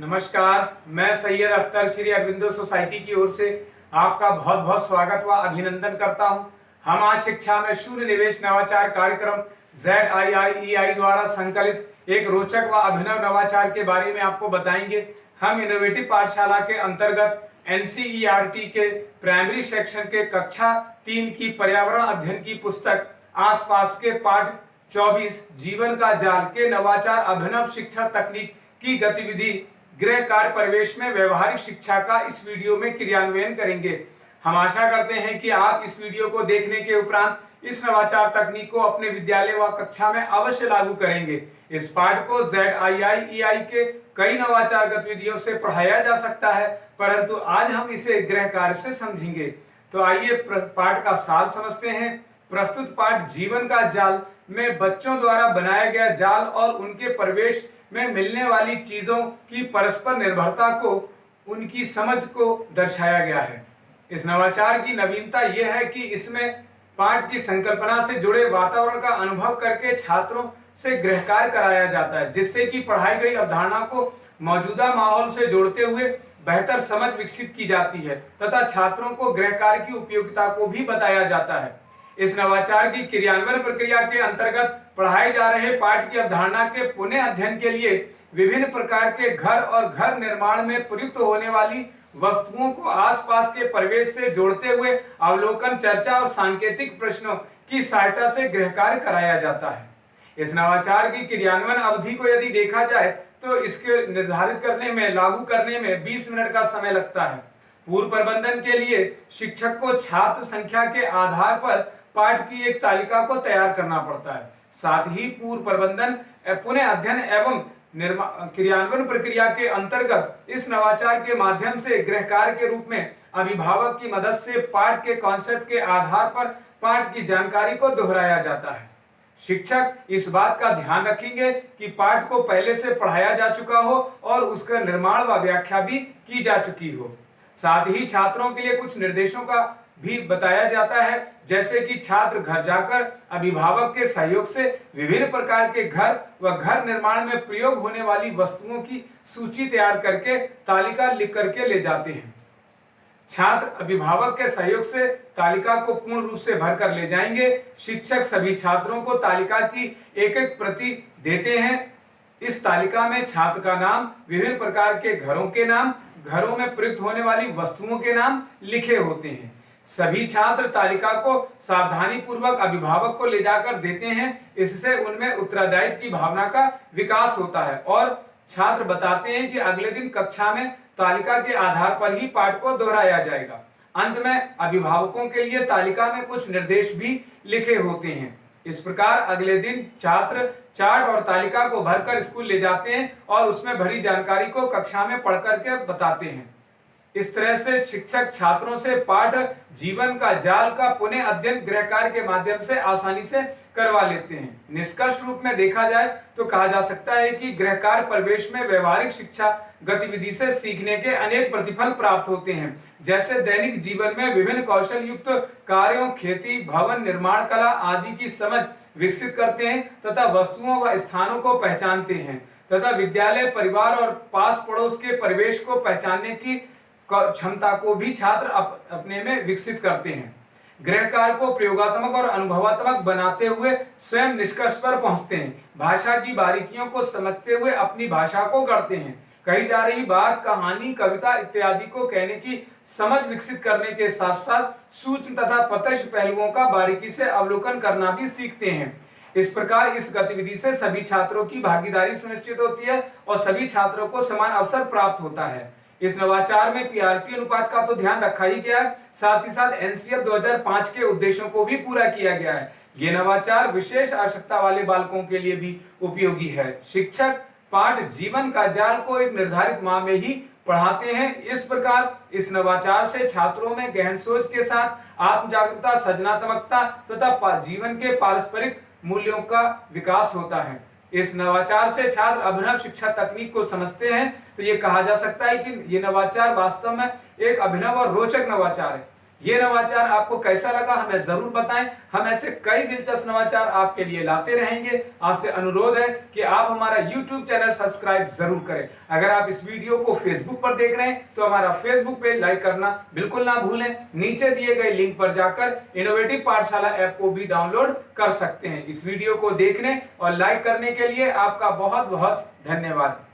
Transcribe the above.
नमस्कार, मैं सैयद अख्तर श्री अरविंदो सोसाइटी की ओर से आपका बहुत बहुत स्वागत व अभिनंदन करता हूं। हम आज शिक्षा में शून्य निवेश नवाचार कार्यक्रम ZIIEI द्वारा संकलित एक रोचक व अभिनव नवाचार के बारे में आपको बताएंगे। हम इनोवेटिव पाठशाला के अंतर्गत NCERT के प्राइमरी सेक्शन के कक्षा 3 की पर्यावरण अध्ययन की पुस्तक आसपास के पाठ 24 जीवन का जाल के नवाचार अभिनव शिक्षा तकनीक की गतिविधि गृह कार्य परिवेश में व्यवहारिक शिक्षा का इस वीडियो में क्रियान्वयन करेंगे। हम आशा करते हैं कि आप इस वीडियो को देखने के उपरांत इस नवाचार तकनीक को अपने विद्यालय व कक्षा में अवश्य लागू करेंगे। इस पाठ को ZIIEI के कई नवाचार गतिविधियों से पढ़ाया जा सकता है, परंतु आज हम इसे गृह कार्य से समझेंगे। तो आइए पाठ का सार समझते हैं। प्रस्तुत पाठ जीवन का जाल में बच्चों द्वारा बनाया गया जाल और उनके परिवेश में मिलने वाली चीजों की परस्पर निर्भरता को, उनकी समझ को दर्शाया गया है। इस नवाचार की नवीनता यह है कि इसमें पाठ की संकल्पना से जुड़े वातावरण का अनुभव करके छात्रों से गृह कार्य कराया जाता है, जिससे कि पढ़ाई गई अवधारणा को मौजूदा माहौल से जोड़ते हुए बेहतर समझ विकसित की जाती है तथा छात्रों को गृह कार्य की उपयोगिता को भी बताया जाता है। इस नवाचार की क्रियान्वयन प्रक्रिया के अंतर्गत पढ़ाए जा रहे पाठ की अवधारणा के पुनः अध्ययन के लिए विभिन्न प्रकार के घर और घर निर्माण में प्रयुक्त होने वाली वस्तुओं को आसपास के परिवेश से जोड़ते हुए अवलोकन, चर्चा और सांकेतिक प्रश्नों की सहायता से गृह कार्य कराया जाता है। इस नवाचार की क्रियान्वयन अवधि को यदि देखा जाए तो इसके निर्धारित करने में, लागू करने में 20 मिनट का समय लगता है। पूर्व प्रबंधन के लिए शिक्षक को छात्र संख्या के आधार पर पाठ की एक तालिका को तैयार करना पड़ता है। साथ ही पूर्व प्रबंधन, पुनः अध्ययन एवं क्रियान्वयन प्रक्रिया के अंतर्गत इस नवाचार के माध्यम से गृह कार्य के रूप में अभिभावक की मदद से पाठ के कॉन्सेप्ट के आधार पर पाठ की जानकारी को दोहराया जाता है। शिक्षक इस बात का ध्यान रखेंगे कि पाठ को पहले से पढ़ाया जा चुका हो और उसका निर्माण व व्याख्या भी की जा चुकी हो। साथ ही छात्रों के लिए कुछ निर्देशों का भी बताया जाता है, जैसे कि छात्र घर जाकर अभिभावक के सहयोग से विभिन्न प्रकार के घर व घर निर्माण में प्रयोग होने वाली वस्तुओं की सूची तैयार करके तालिका लिख करके ले जाते हैं। छात्र अभिभावक के सहयोग से तालिका को पूर्ण रूप से भर कर ले जाएंगे। शिक्षक सभी छात्रों को तालिका की एक एक प्रति देते हैं। इस तालिका में छात्र का नाम, विभिन्न प्रकार के घरों के नाम, घरों में प्रयुक्त होने वाली वस्तुओं के नाम लिखे होते हैं। सभी छात्र तालिका को सावधानी पूर्वक अभिभावक को ले जाकर देते हैं। इससे उनमें उत्तरदायित्व की भावना का विकास होता है और छात्र बताते हैं कि अगले दिन कक्षा में तालिका के आधार पर ही पाठ को दोहराया जाएगा। अंत में अभिभावकों के लिए तालिका में कुछ निर्देश भी लिखे होते हैं। इस प्रकार अगले दिन छात्र चार्ट और तालिका को भरकर स्कूल ले जाते हैं और उसमें भरी जानकारी को कक्षा में पढ़ करके बताते हैं। इस तरह से शिक्षक छात्रों से पाठ जीवन का जाल का पुनः अध्ययन गृह कार्य के माध्यम से आसानी से करवा लेते हैं। निष्कर्ष रूप में देखा जाए तो कहा जा सकता है कि गृह कार्य परिवेश में व्यवहारिक शिक्षा गतिविधि से सीखने के अनेक प्रतिफल प्राप्त होते हैं, जैसे दैनिक जीवन में विभिन्न कौशल युक्त कार्यों, खेती, भवन निर्माण कला आदि की समझ विकसित करते हैं तथा वस्तुओं व स्थानों को पहचानते हैं तथा विद्यालय, परिवार और पास पड़ोस के परिवेश को पहचानने की क्षमता को भी छात्र अपने में विकसित करते हैं। गृह कार्य को प्रयोगात्मक और अनुभवात्मक बनाते हुए स्वयं निष्कर्ष पर पहुंचते हैं। भाषा की बारीकियों को समझते हुए अपनी भाषा को गढ़ते हैं। कही जा रही बात, कहानी, कविता इत्यादि को कहने की समझ विकसित करने के साथ साथ सूक्ष्म तथा प्रत्यक्ष पहलुओं का बारीकी से अवलोकन करना भी सीखते हैं। इस प्रकार इस गतिविधि से सभी छात्रों की भागीदारी सुनिश्चित होती है और सभी छात्रों को समान अवसर प्राप्त होता है। इस नवाचार में PRT अनुपात का तो ध्यान रखा ही गया है, साथ ही साथ NCF 2005 के उद्देश्यों को भी पूरा किया गया है। ये नवाचार विशेष आवश्यकता वाले बालकों के लिए भी उपयोगी है। शिक्षक पाठ जीवन का जाल को एक निर्धारित माह में ही पढ़ाते हैं। इस प्रकार इस नवाचार से छात्रों में गहन सोच के साथ आत्म जागरूकता, सृजनात्मकता तथा जीवन के पारस्परिक मूल्यों का विकास होता है। इस नवाचार से छात्र अभिनव शिक्षा तकनीक को समझते हैं, तो ये कहा जा सकता है कि ये नवाचार वास्तव में एक अभिनव और रोचक नवाचार है। ये नवाचार आपको कैसा लगा हमें जरूर बताएं। हम ऐसे कई दिलचस्प नवाचार आपके लिए लाते रहेंगे। आपसे अनुरोध है कि आप हमारा यूट्यूब चैनल सब्सक्राइब जरूर करें। अगर आप इस वीडियो को फेसबुक पर देख रहे हैं तो हमारा फेसबुक पेज लाइक करना बिल्कुल ना भूलें। नीचे दिए गए लिंक पर जाकर इनोवेटिव पाठशाला ऐप को भी डाउनलोड कर सकते हैं। इस वीडियो को देखने और लाइक करने के लिए आपका बहुत बहुत धन्यवाद।